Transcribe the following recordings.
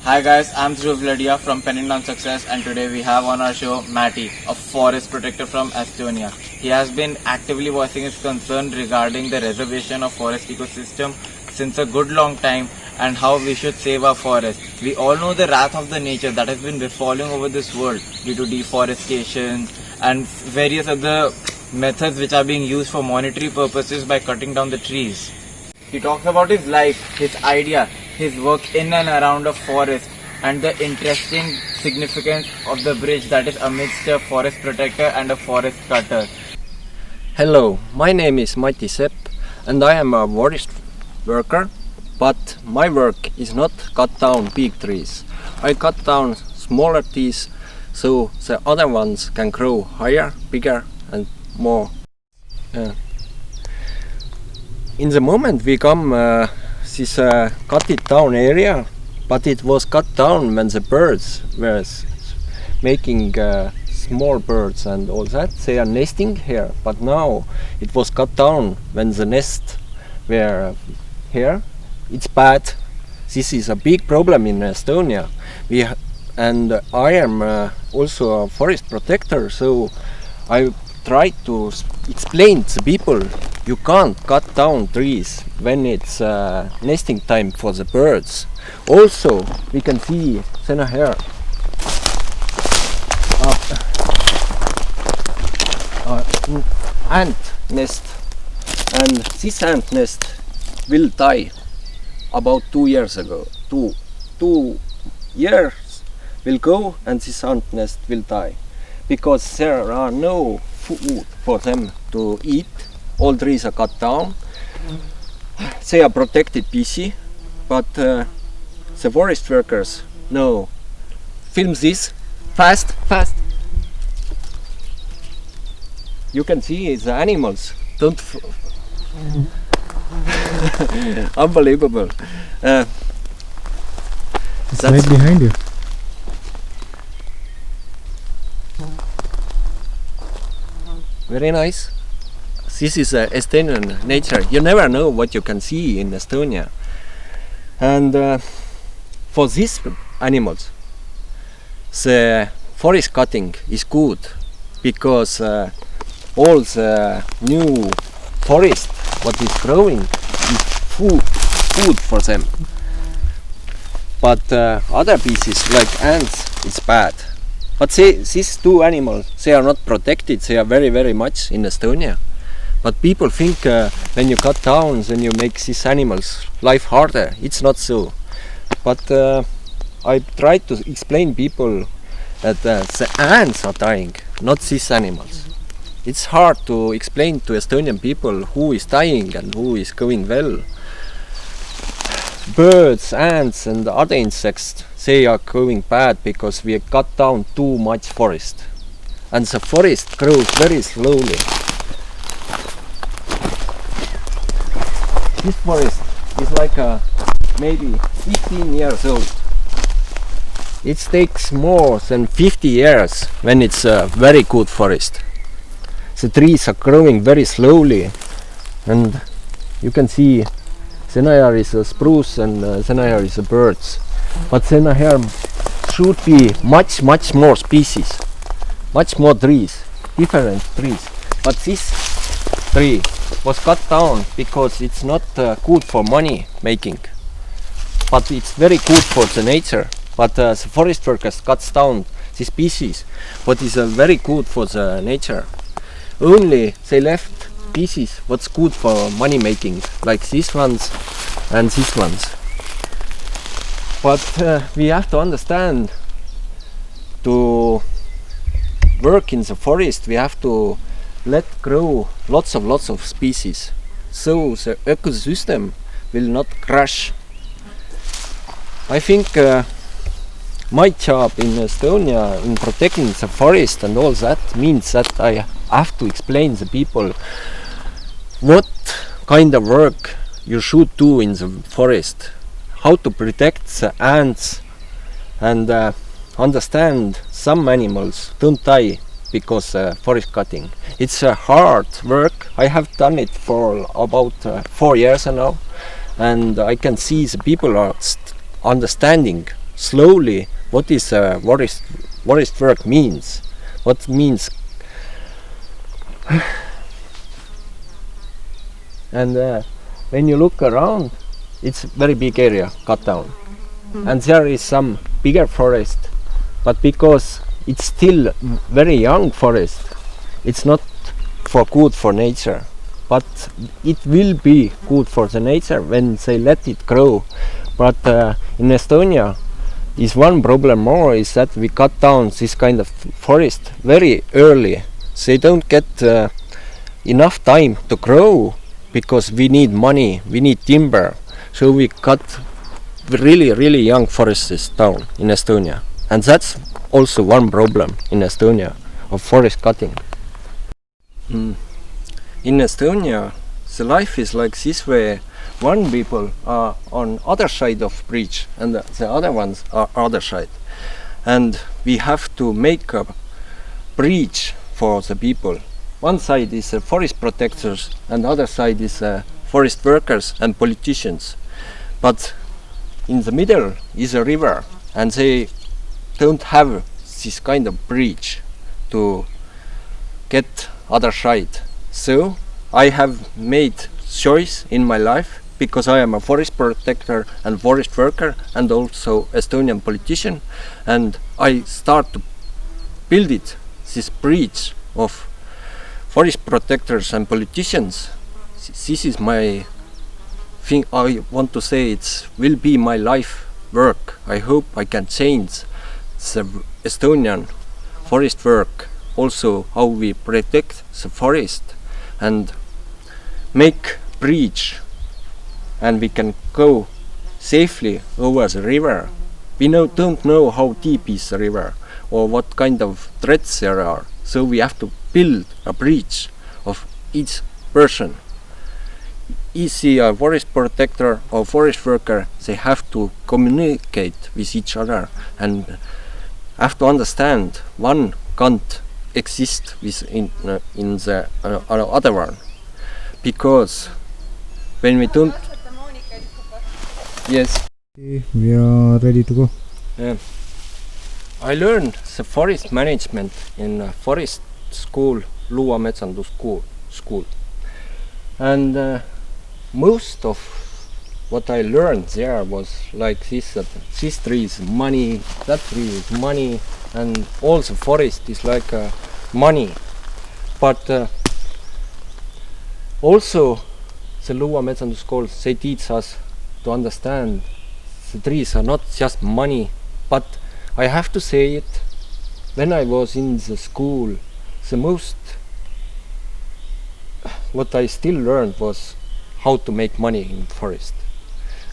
Hi guys, I'm Dhruv from Pennington Success, and today we have on our show Matty, a forest protector from Estonia. He has been actively voicing his concern regarding the reservation of forest ecosystem since a good long time and how we should save our forest. We all know the wrath of the nature that has been befalling over this world due to deforestation and various other methods which are being used for monetary purposes by cutting down the trees. He talks about his life, his idea, his work in and around a forest, and the interesting significance of the bridge that is amidst a forest protector and a forest cutter. Hello, my name is Mati Sepp and I am a forest worker, but my work is not cut down big trees. I cut down smaller trees so the other ones can grow higher, bigger and more. In the moment we come this cut it down area, but it was cut down when the birds were making small birds and all that. They are nesting here, but now it was cut down when the nest were here. It's bad. This is a big problem in Estonia. And I am also a forest protector, so I try to explain to people you can't cut down trees when it's nesting time for the birds. Also, we can see Sena here ant nest, and this ant nest will die about 2 years ago. Two years will go and this ant nest will die because there are no food for them to eat. All trees are cut down. They are protected species, but the forest workers no. Film this fast. You can see the animals don't. Unbelievable. It's right behind you. Very nice. This is Estonian nature. You never know what you can see in Estonia. And for these animals, the forest cutting is good because all the new forest what is growing is food for them. But other species like ants is bad. But these two animals, they are not protected. They are very much in Estonia. But people think when you cut down, then you make these animals' life harder. It's not so. But I try to explain people that the ants are dying, not these animals. It's hard to explain to Estonian people who is dying and who is going well. Birds, ants and other insects, they are going bad because we cut down too much forest. And the forest grows very slowly. This forest is like maybe 15 years old. It takes more than 50 years when it's a very good forest. The trees are growing very slowly, and you can see Sena is a spruce and Sena is a birds. But Sena here should be much more species, much more trees, different trees. But this tree was cut down because it's not good for money making, but it's very good for the nature. But the forest workers cuts down the species, what is very good for the nature. Only they left species what's good for money making, like these ones and these ones. But we have to understand, to work in the forest we have to let grow lots of species, so the ecosystem will not crash. I think my job in Estonia in protecting the forest and all that means that I have to explain the people what kind of work you should do in the forest, how to protect the ants, and understand some animals don't die because forest cutting. It's a hard work. I have done it for about 4 years now, and I can see the people are understanding slowly what is forest work means. What means. And when you look around, it's very big area cut down, and there is some bigger forest, but because it's still very young forest, it's not for good for nature, but it will be good for the nature when they let it grow. But in Estonia is one problem more, is that we cut down this kind of forest very early. They don't get enough time to grow because we need money, we need timber, so we cut really young forests down in Estonia, and that's also one problem in Estonia of forest cutting. In Estonia the life is like this way. One people are on other side of bridge and the other ones are other side, and we have to make a bridge for the people. One side is forest protectors and other side is forest workers and politicians, but in the middle is a river, and they don't have this kind of bridge to get other side. So I have made choice in my life, because I am a forest protector and forest worker and also Estonian politician, and I start to build it, this bridge of forest protectors and politicians. This is my thing. I want to say it will be my life work. I hope I can change the Estonian forest work, also how we protect the forest and make bridge, and we can go safely over the river. We don't know how deep is the river or what kind of threats there are, so we have to build a bridge of each person. Is he a forest protector or forest worker? They have to communicate with each other and have to understand one can't exist in the other one, because when we don't. Yes. We are ready to go. I learned the forest management in a forest school, Luua Metsandus school, and most of what I learned there was like this: that this tree is money, that tree is money, and all the forest is like money. But also the Luua Metsandus school, they teach us to understand the trees are not just money. But I have to say it, when I was in the school, the most what I still learned was how to make money in forest.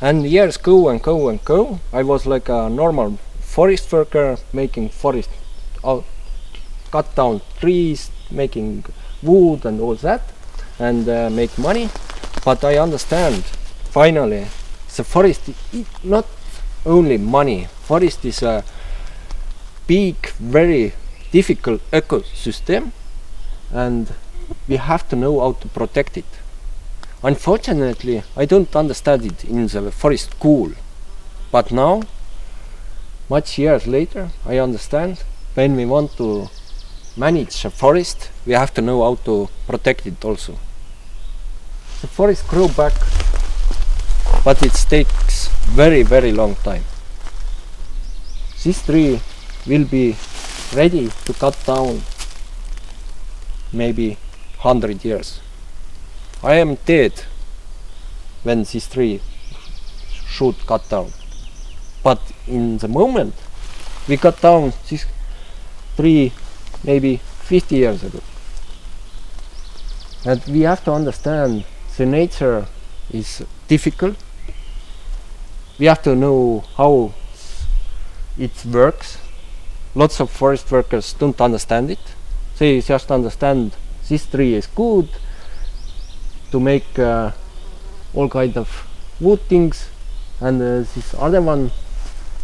And years go and go and go. I was like a normal forest worker, making forest cut down trees, making wood and all that, and make money. But I understand finally the forest is not only money. Forest is a big, very difficult ecosystem, and we have to know how to protect it. Unfortunately, I don't understand it in the forest school, but now, much years later, I understand when we want to manage a forest, we have to know how to protect it also. The forest grow back, but it takes very long time. This tree will be ready to cut down maybe 100 years. I am dead when this tree should cut down. But in the moment we cut down this tree maybe 50 years ago. And we have to understand the nature is difficult. We have to know how it works. Lots of forest workers don't understand it. They just understand this tree is good to make all kind of wood things, and this other one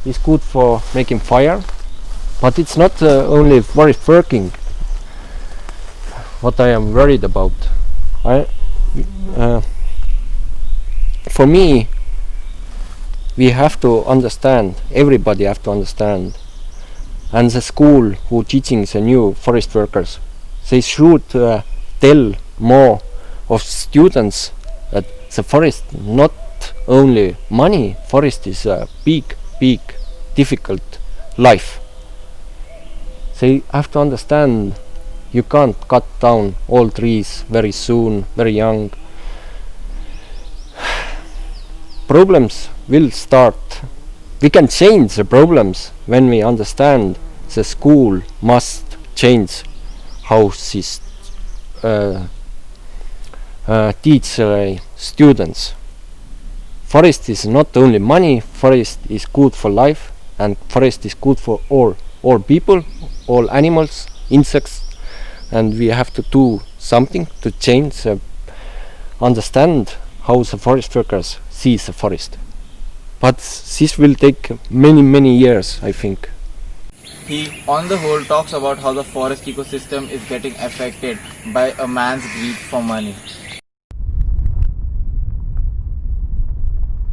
is good for making fire. But it's not only forest working what I am worried about. For me, we have to understand, everybody have to understand, and the school who teaching the new forest workers, they should tell more of students that the forest not only money, forest is a big difficult life. They have to understand you can't cut down all trees very soon, very young. Problems will start. We can change the problems when we understand the school must change how this teach students. Forest is not only money, forest is good for life, and forest is good for all people, all animals, insects, and we have to do something to change, understand how the forest workers see the forest. But this will take many years, I think. He, on the whole, talks about how the forest ecosystem is getting affected by a man's greed for money.